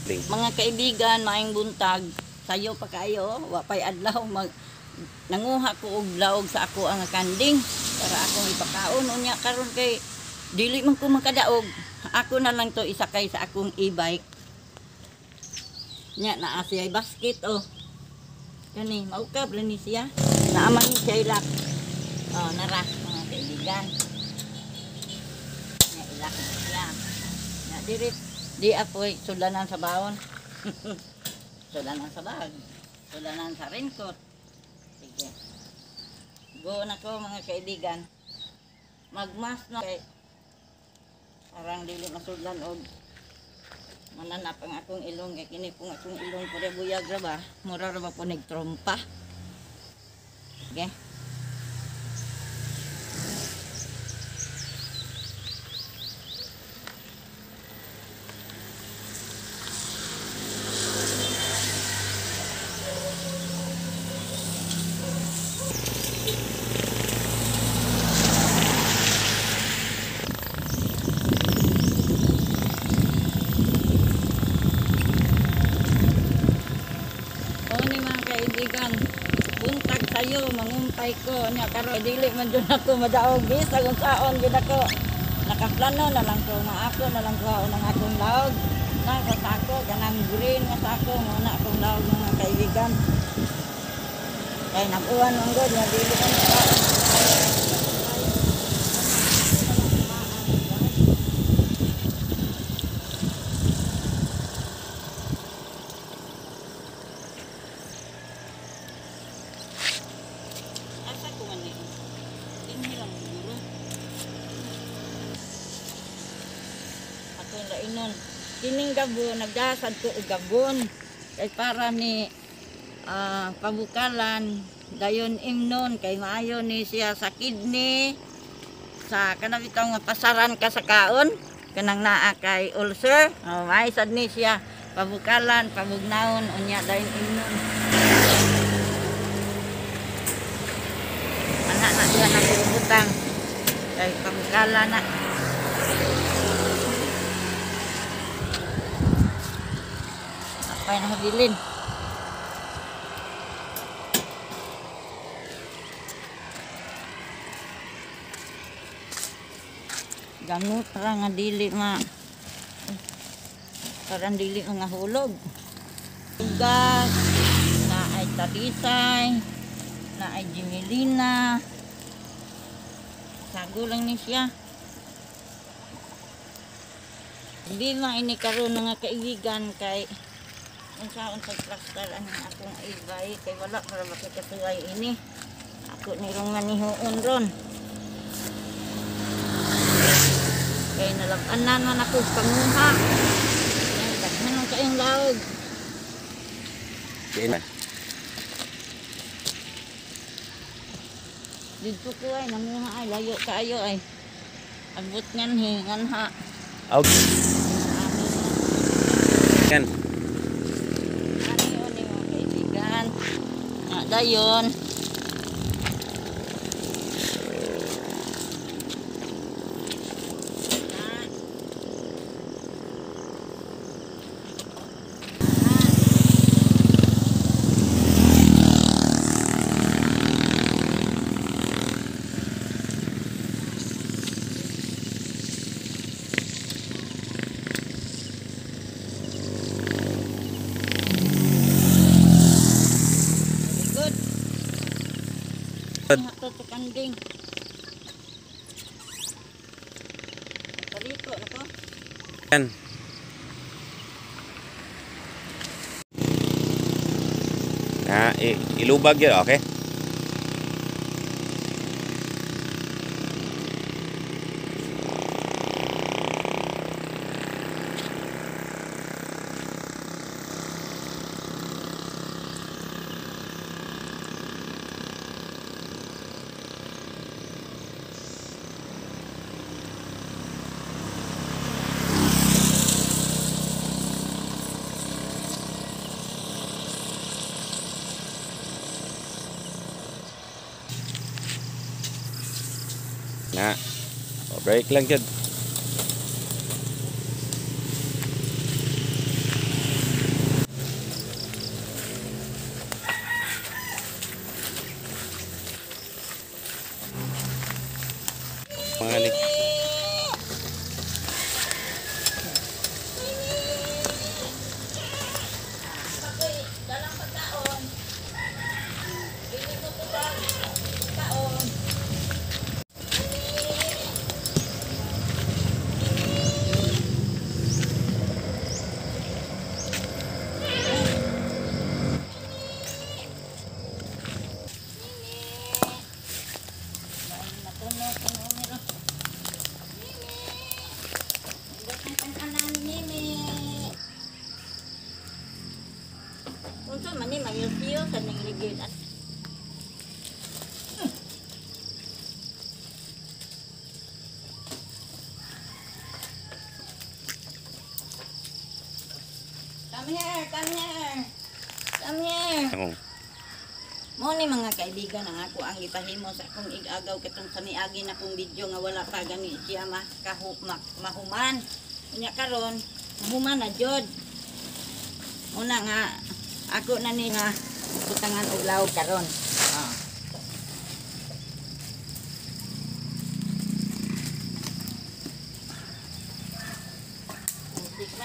Mga kaibigan, maayong buntag. Sayo pa kayo, wapay adlaw nanguha ko og laog sa ako ang kanding para akong ipakaon unya karon kay dili man ko makadaog. Ako na lang to isakay sa akong e-bike. Nya naa siya basket oh. Kani maukab lang ni siya. Naaman ni siya ilak. Oh, nara mga kaibigan. Nya ilak na siya. Nya dirit di apoy sulanan sa baon. Sulanan sa bag. Sulanan sa raincoat. Sige. Go na ko mga kaibigan. Magmas na kay parang dili masudlan og mananap ang akong ilong kay kini kung akong ilong pare buyag ra ba mura ra ba po nagtrompa. Okay. Kaibigan, buntag sayo, mangumpay ko nya karon dili man jud ako madaog sa kung saon gid ako nakaplano na lang ko maako na lang ko ang akong laog na kasako kanang green nga sako mo na akong laog mga kaibigan kay nag-uwan ang god nga dili man lainon kining gabon nagdasad ko og gabon kay para ni pabukalan dayon imnon kay maayo ni siya sa kidney sa kanang bitaw nga pasaran ka sa kaon kanang naa kay ulcer may sad ni siya pabukalan pabugnaon unya dayon imnon anak na diha na butang kay pabukalan na. Apay na habilin. Gamot ra nga dili nga parang dili nga hulog. Ugas, na ay talisay, na ay gimilina. Sago lang ni siya. Hindi man ini karon nga kaibigan kay unsaon sa plaster ang akong ibay kay wala para makikasuway ini ako nirong manihuon ron kay nalabanan man ako panguha yan daghan ang kayong laog dito ko ay nanguha ay layo kayo ay abot ngan hingan ha okay kan dayon hato to kanding parito na to yan ilubag yun okay. Na, break lang dyan. sosiyo sa ning ligid. Come here, come here. Come here. Oo. Mo ni mga kaibigan ang ako ang ipahimo sa akong igagaw katong sa niagi na kong video nga wala pa gani siya mahuman. Unya karon mahuman na jud. Una nga ako na ni nga butangan og lawg karon. Ah.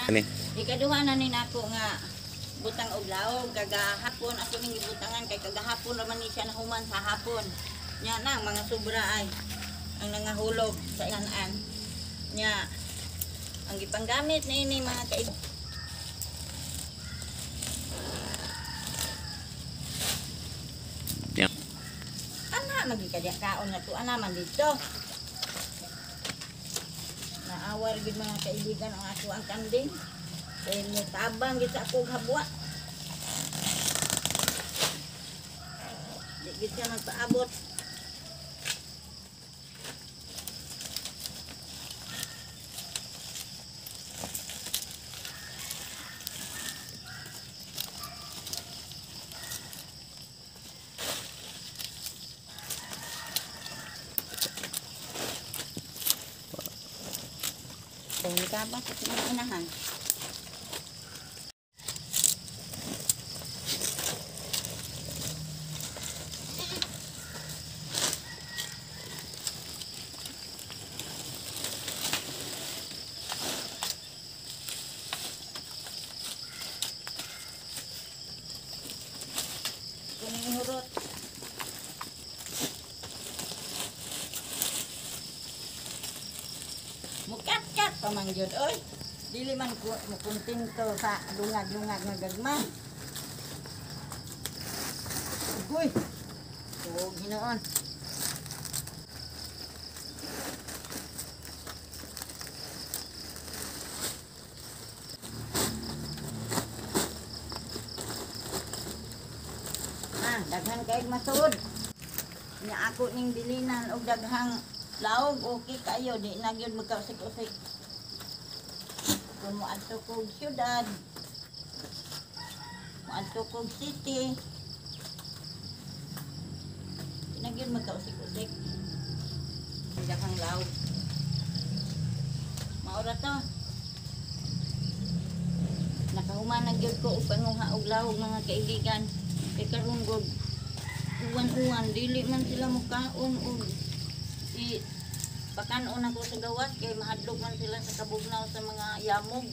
Ani? Ikaduha na ni nako nga butang og lawg kagahapon ako ning gibutangan kay kagahapon ra man ni siya nahuman sa hapon. Nya na mga sobra ay ang nangahulog sa inan. Nya ang gipanggamit na ini mga kaibigan. Yeah. Ana magikadya kaon na to ana man dito. Naawar gid mga kaibigan ang ato ang kanding. Kaya tabang gid sa akong habwa. Di gid siya magpaabot. Hindi ka ba sa inahan? Kuning hurot. Mukat-kat pa man yun, oy. Dili man ko mukontento sa lungag-lungag nga gagman. Uy. Oh, ginoon. Daghan kay masud. Nya ako ning dilinan og daghang laog okay kayo di na gyud magkausik-usik. Kung mo adto kog syudad, mo adto kog city, di na gyud magkausik-usik. Daghang laog. Maura to. Nakahuman na gyud ko og panguha og laog mga kaibigan. Kay karon gud uwan-uwan dili man sila mukaon og bakanon ako sa gawas kay mahadlok man sila sa kabugnaw sa mga yamog.